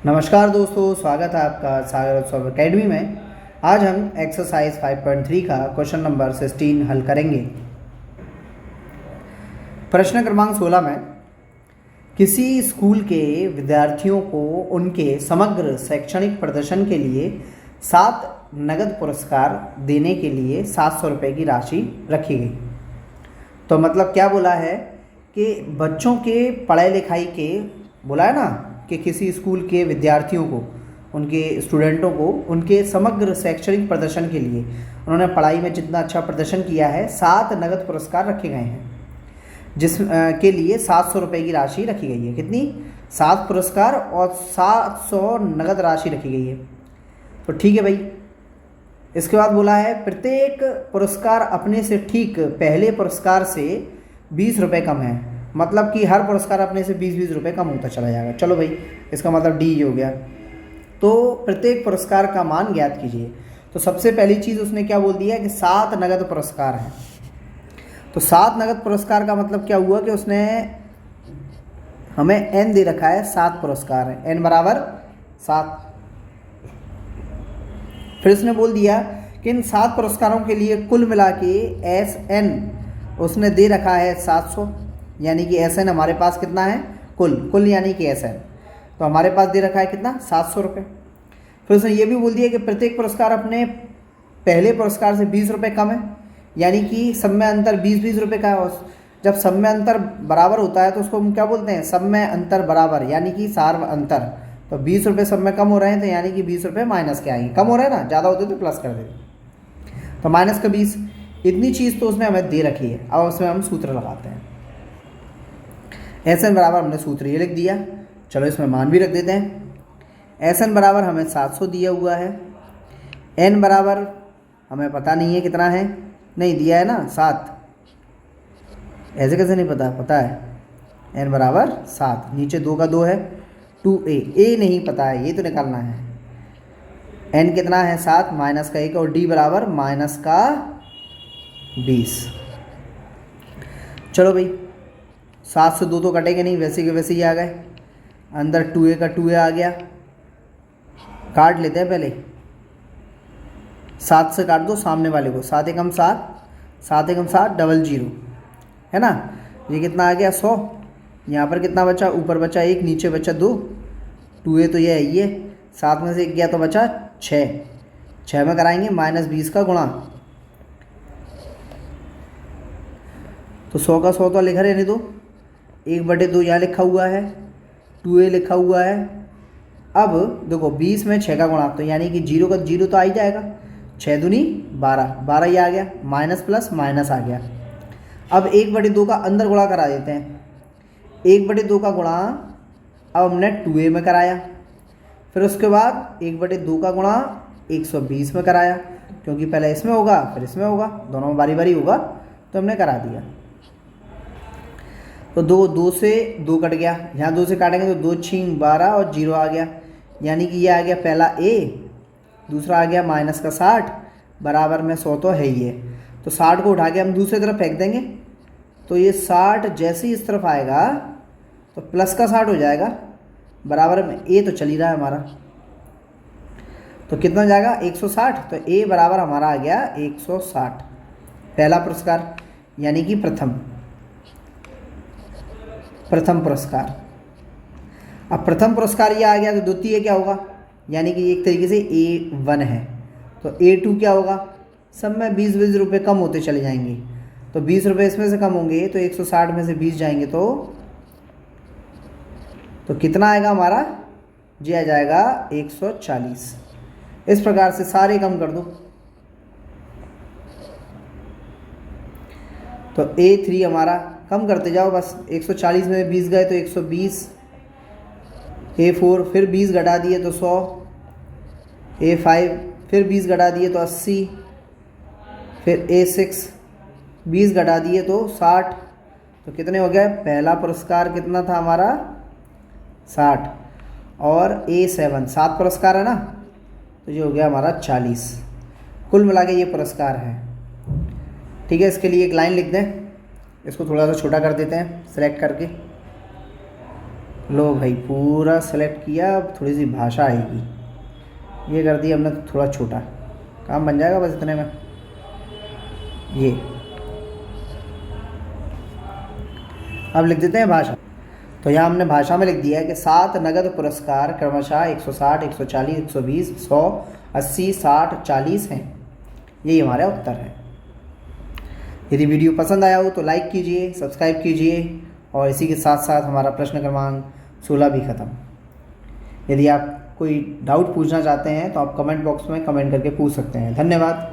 नमस्कार दोस्तों, स्वागत है आपका सागर उत्सव अकेडमी में। आज हम एक्सरसाइज 5.3 का क्वेश्चन नंबर 16 हल करेंगे। प्रश्न क्रमांक 16 में किसी स्कूल के विद्यार्थियों को उनके समग्र शैक्षणिक प्रदर्शन के लिए 7 नगद पुरस्कार देने के लिए 700 रुपये की राशि रखी गई। तो मतलब क्या बोला है कि बच्चों के पढ़ाई लिखाई के बोला है ना कि किसी स्कूल के विद्यार्थियों को, उनके स्टूडेंटों को उनके समग्र शैक्षणिक प्रदर्शन के लिए उन्होंने पढ़ाई में जितना अच्छा प्रदर्शन किया है 7 नगद पुरस्कार रखे गए हैं, जिस के लिए 700 रुपये की राशि रखी गई है। कितनी? 7 पुरस्कार और 700 नगद राशि रखी गई है। तो ठीक है भाई। इसके बाद बोला है प्रत्येक पुरस्कार अपने से ठीक पहले पुरस्कार से 20 रुपये कम है। मतलब कि हर पुरस्कार अपने से 20-20 रुपये कम होता चला जाएगा। चलो भाई, इसका मतलब डी हो गया। तो प्रत्येक पुरस्कार का मान ज्ञात कीजिए। तो सबसे पहली चीज़ उसने क्या बोल दिया कि 7 नगद पुरस्कार हैं। तो 7 नगद पुरस्कार का मतलब क्या हुआ कि उसने हमें n दे रखा है, 7 पुरस्कार हैं, n बराबर 7। फिर उसने बोल दिया कि इन 7 पुरस्कारों के लिए कुल मिला के SN उसने दे रखा है 700, यानी कि SN हमारे पास कितना है? कुल यानी कि SN तो हमारे पास दे रखा है कितना? 700 रुपये। फिर उसने ये भी बोल दिया कि प्रत्येक पुरस्कार अपने पहले पुरस्कार से 20 रुपये कम है, यानी कि सब में अंतर 20-20 रुपये का है। जब सब में अंतर बराबर होता है तो उसको हम क्या बोलते हैं? सब में अंतर बराबर, यानी कि सार्व अंतर। तो 20 रुपये सब में कम हो रहे हैं, तो यानी कि 20 रुपये माइनस के आएंगे। कम हो रहे हैं ना, ज़्यादा होते तो प्लस कर देते। तो माइनस का 20, इतनी चीज़ तो उसने हमें दे रखी है। अब उसमें हम सूत्र लगाते हैं। SN बराबर हमने सूत्र ये लिख दिया। चलो इसमें मान भी रख देते हैं। SN बराबर हमें 700 दिया हुआ है। N बराबर हमें पता नहीं है कितना है, नहीं दिया है ना, 7। ऐसे कैसे नहीं पता? पता है, N बराबर 7। नीचे 2 का 2 है, 2A। A नहीं पता है, ये तो निकालना है। N कितना है? 7 माइनस का 1 और D बराबर माइनस का 20। चलो भाई, 7 से 2 तो कटेंगे नहीं, वैसे के वैसे ही आ गए। अंदर 2A का 2A आ गया। काट लेते हैं पहले। 7 से काट दो सामने वाले को। 7 एकम 7, 7 एकम 7 00 है ना। ये कितना आ गया? 100। यहाँ पर कितना बचा? ऊपर बचा 1, नीचे बचा 2। 2A तो ये है, ये 7 में से 1 गया तो बचा 6। 6 में कराएंगे माइनस 20 का गुणा। तो 100 का 100 तो लिखा रहने दो। 1/2 यहाँ लिखा हुआ है, 2A लिखा हुआ है। अब देखो 20 में 6 का गुणा, तो यानी कि 0 का 0 तो आ ही जाएगा। 6 दूनी 12, 12 ये आ गया, माइनस प्लस माइनस आ गया। अब 1/2 का अंदर गुणा करा देते हैं। 1/2 का गुणा अब हमने 2A में कराया। फिर उसके बाद 1/2 का गुणा 120 में कराया, क्योंकि पहले इसमें होगा फिर इसमें होगा, दोनों में बारी बारी होगा, तो हमने करा दिया। तो 2 से 2 कट गया, यहाँ 2 से काटेंगे तो 2 छींग 12 और 0 आ गया, यानी कि ये आ गया पहला A, दूसरा आ गया माइनस का 60 बराबर में 100 तो है ही है। तो 60 को उठा के हम दूसरी तरफ फेंक देंगे, तो ये 60 जैसे ही इस तरफ आएगा तो प्लस का 60 हो जाएगा, बराबर में A तो चल ही रहा है हमारा। तो कितना जाएगा? 160। तो A बराबर हमारा आ गया 160, पहला पुरस्कार यानी कि प्रथम पुरस्कार। अब प्रथम पुरस्कार ये आ गया, तो द्वितीय क्या होगा? यानी कि एक तरीके से A1 है। तो A2 क्या होगा? सब में 20-20 रुपये कम होते चले जाएंगे, तो 20 रुपये इसमें से कम होंगे, तो 160 में से 20 जाएंगे तो कितना आएगा हमारा? जी आ जाएगा 140। इस प्रकार से सारे कम कर दो। तो A3 हमारा कम करते जाओ बस। 140 में 20 गए तो 120। A4 फिर 20 घटा दिए तो 100। A5 फिर 20 घटा दिए तो 80। फिर A6 20 घटा दिए तो 60। तो कितने हो गए? पहला पुरस्कार कितना था हमारा? 60। और A7 7 पुरस्कार है ना, तो ये हो गया हमारा 40। कुल मिला के ये पुरस्कार है। ठीक है, इसके लिए एक लाइन लिख दें। इसको थोड़ा सा छोटा कर देते हैं सेलेक्ट करके। लो भाई पूरा सेलेक्ट किया, अब थोड़ी सी भाषा आएगी, ये कर दिया हमने तो थोड़ा छोटा, काम बन जाएगा बस इतने में। ये अब लिख देते हैं भाषा। तो यहाँ हमने भाषा में लिख दिया है कि 7 नगद पुरस्कार क्रमशः 160, 140, 120, 100, 80, 60, 40 हैं। यही हमारा उत्तर है। यदि वीडियो पसंद आया हो तो लाइक कीजिए, सब्सक्राइब कीजिए और इसी के साथ साथ हमारा प्रश्न क्रमांक 16 भी ख़त्म। यदि आप कोई डाउट पूछना चाहते हैं तो आप कमेंट बॉक्स में कमेंट करके पूछ सकते हैं। धन्यवाद।